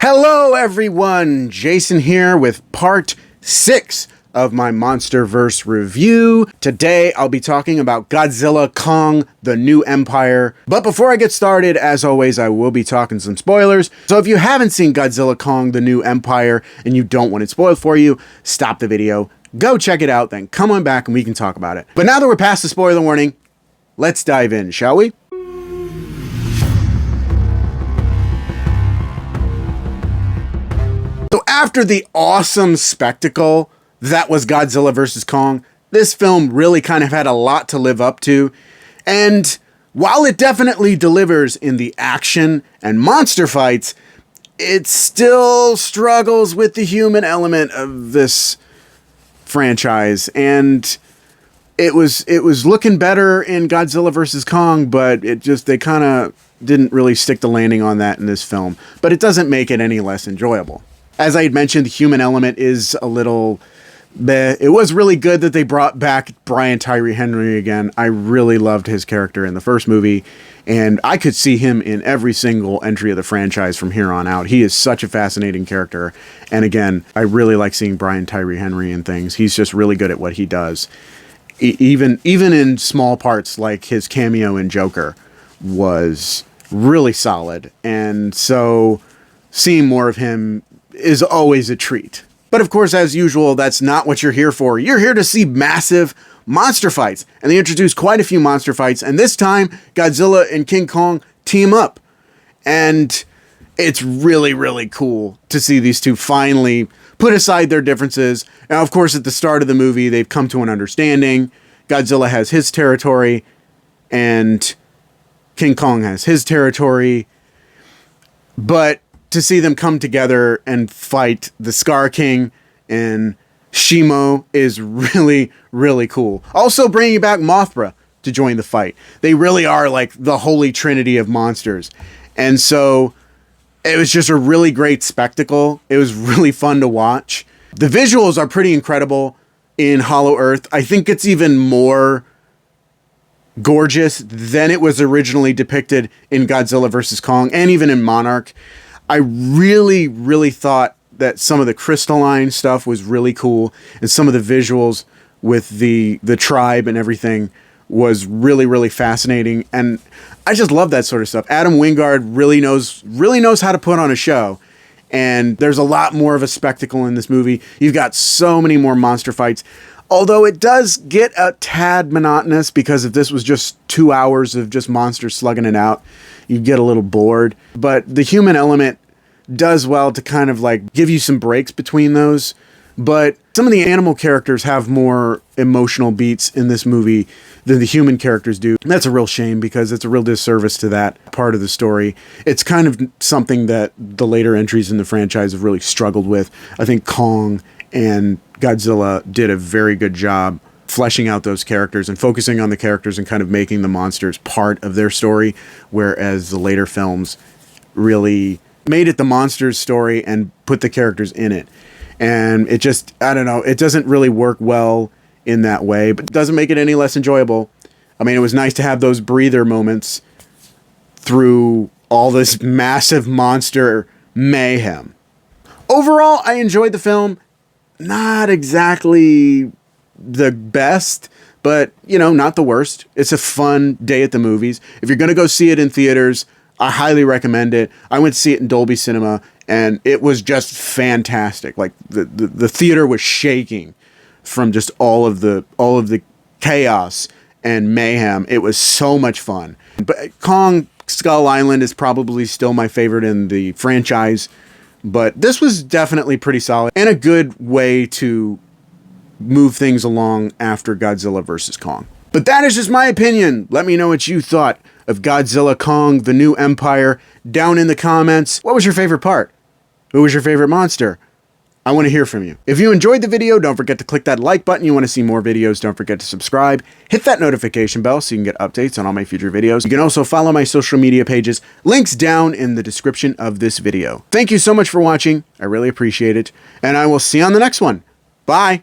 Hello everyone, Jason here with part 6 of my Monsterverse review. Today I'll be talking about Godzilla Kong, the New Empire. But before I get started, as always, I will be talking some spoilers. So if you haven't seen Godzilla Kong, the New Empire, and you don't want it spoiled for you, stop the video, go check it out, then come on back and we can talk about it. But now that we're past the spoiler warning, let's dive in, shall we? So after the awesome spectacle that was Godzilla vs. Kong, this film really kind of had a lot to live up to. And while it definitely delivers in the action and monster fights, it still struggles with the human element of this franchise. And it was looking better in Godzilla vs. Kong, but they kind of didn't really stick the landing on that in this film. But it doesn't make it any less enjoyable. As I had mentioned, the human element is a little meh. It was really good that they brought back Brian Tyree Henry again. I really loved his character in the first movie, and I could see him in every single entry of the franchise from here on out. He is such a fascinating character, and again, I really like seeing Brian Tyree Henry in things. He's just really good at what he does. Even in small parts, like his cameo in Joker was really solid, and so seeing more of him is always a treat. But of course, as usual, that's not what you're here for. You're here to see massive monster fights. And they introduced quite a few monster fights. And this time, Godzilla and King Kong team up. And it's really, really cool to see these two finally put aside their differences. Now, of course, at the start of the movie, they've come to an understanding. Godzilla has his territory, and King Kong has his territory. But to see them come together and fight the Scar King and Shimo is really, really cool. Also bringing back Mothra to join the fight. They really are like the holy trinity of monsters. And so it was just a really great spectacle. It was really fun to watch. The visuals are pretty incredible in Hollow Earth. I think it's even more gorgeous than it was originally depicted in Godzilla vs. Kong and even in Monarch. I really, really thought that some of the crystalline stuff was really cool, and some of the visuals with the tribe and everything was really, really fascinating. And I just love that sort of stuff. Adam Wingard really knows how to put on a show. And there's a lot more of a spectacle in this movie. You've got so many more monster fights. Although it does get a tad monotonous, because if this was just 2 hours of just monsters slugging it out, you'd get a little bored. But the human element does well to kind of like give you some breaks between those. But some of the animal characters have more emotional beats in this movie than the human characters do. And that's a real shame, because it's a real disservice to that part of the story. It's kind of something that the later entries in the franchise have really struggled with. I think Kong and Godzilla did a very good job fleshing out those characters and focusing on the characters and kind of making the monsters part of their story, whereas the later films really made it the monsters' story and put the characters in it. And it just, I don't know, it doesn't really work well in that way, but it doesn't make it any less enjoyable. I mean, it was nice to have those breather moments through all this massive monster mayhem. Overall, I enjoyed the film. Not exactly the best, but, you know, not the worst. It's a fun day at the movies. If you're going to go see it in theaters, I highly recommend it. I went to see it in Dolby Cinema, and it was just fantastic. Like, the theater was shaking from just all of the chaos and mayhem. It was so much fun. But Kong Skull Island is probably still my favorite in the franchise. But this was definitely pretty solid and a good way to move things along after Godzilla vs. Kong. But that is just my opinion. Let me know what you thought of Godzilla Kong, the New Empire, down in the comments. What was your favorite part? Who was your favorite monster? I want to hear from you. If you enjoyed the video, don't forget to click that like button. You want to see more videos, don't forget to subscribe. Hit that notification bell so you can get updates on all my future videos. You can also follow my social media pages. Links down in the description of this video. Thank you so much for watching. I really appreciate it. And I will see you on the next one. Bye.